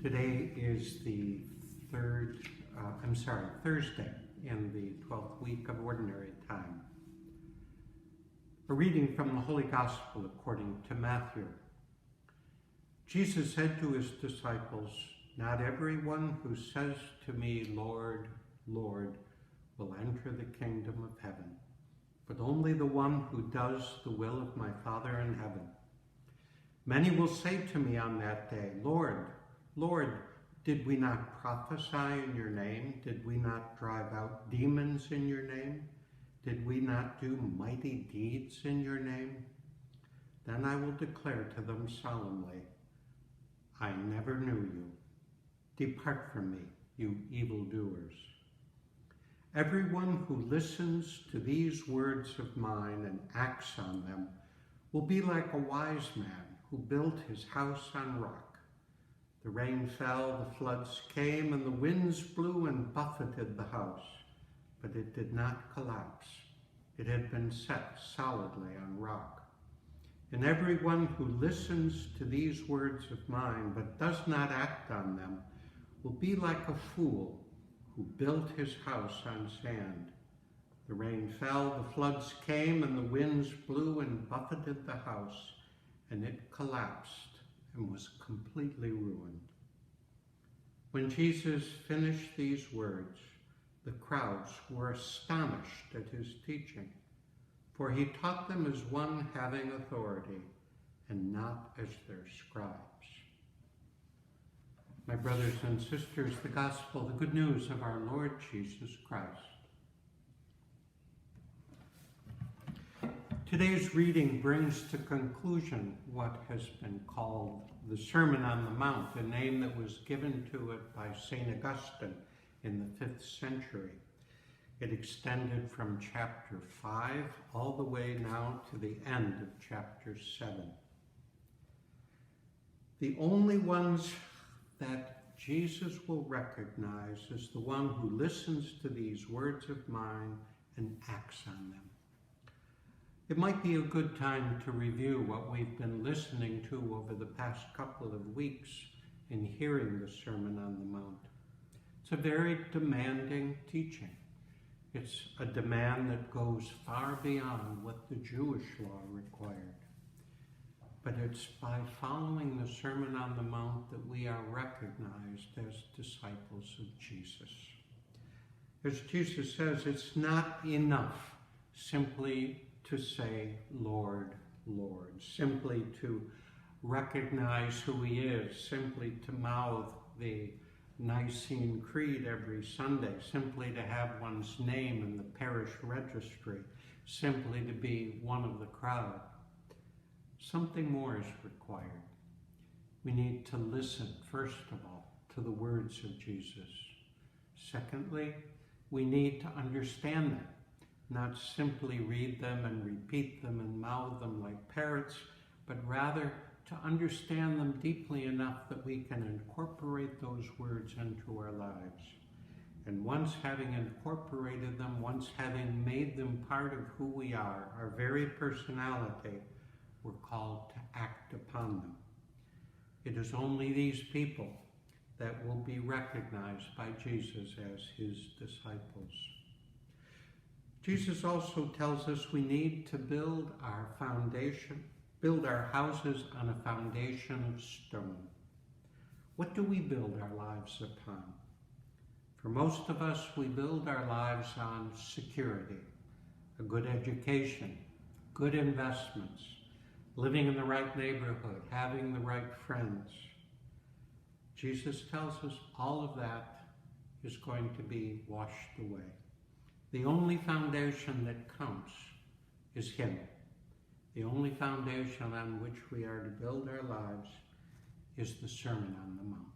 Today is the Thursday in the 12th week of Ordinary Time. A reading from the Holy Gospel according to Matthew. Jesus said to his disciples, "Not everyone who says to me, 'Lord, Lord,' will enter the kingdom of heaven, but only the one who does the will of my Father in heaven. Many will say to me on that day, 'Lord, Lord, did we not prophesy in your name? Did we not drive out demons in your name? Did we not do mighty deeds in your name?' Then I will declare to them solemnly, 'I never knew you. Depart from me, you evildoers.' Everyone who listens to these words of mine and acts on them will be like a wise man who built his house on rock. The rain fell, the floods came, and the winds blew and buffeted the house, but it did not collapse. It had been set solidly on rock. And everyone who listens to these words of mine but does not act on them will be like a fool who built his house on sand. The rain fell, the floods came, and the winds blew and buffeted the house, and it collapsed and was completely ruined." When Jesus finished these words, the crowds were astonished at his teaching, for he taught them as one having authority and not as their scribes. My brothers and sisters, the gospel, the good news of our Lord Jesus Christ. Today's reading brings to conclusion what has been called the Sermon on the Mount, a name that was given to it by St. Augustine in the 5th century. It extended from chapter 5 all the way now to the end of chapter 7. The only ones that Jesus will recognize is the one who listens to these words of mine and acts on them. It might be a good time to review what we've been listening to over the past couple of weeks in hearing the Sermon on the Mount. It's a very demanding teaching. It's a demand that goes far beyond what the Jewish law required. But it's by following the Sermon on the Mount that we are recognized as disciples of Jesus. As Jesus says, it's not enough simply to say, "Lord, Lord," simply to recognize who he is, simply to mouth the Nicene Creed every Sunday, simply to have one's name in the parish registry, simply to be one of the crowd. Something more is required. We need to listen, first of all, to the words of Jesus. Secondly, we need to understand them. Not simply read them and repeat them and mouth them like parrots, but rather to understand them deeply enough that we can incorporate those words into our lives. And once having incorporated them, once having made them part of who we are, our very personality, we're called to act upon them. It is only these people that will be recognized by Jesus as his disciples. Jesus also tells us we need to build our houses on a foundation of stone. What do we build our lives upon? For most of us, we build our lives on security, a good education, good investments, living in the right neighborhood, having the right friends. Jesus tells us all of that is going to be washed away. The only foundation that counts is him. The only foundation on which we are to build our lives is the Sermon on the Mount.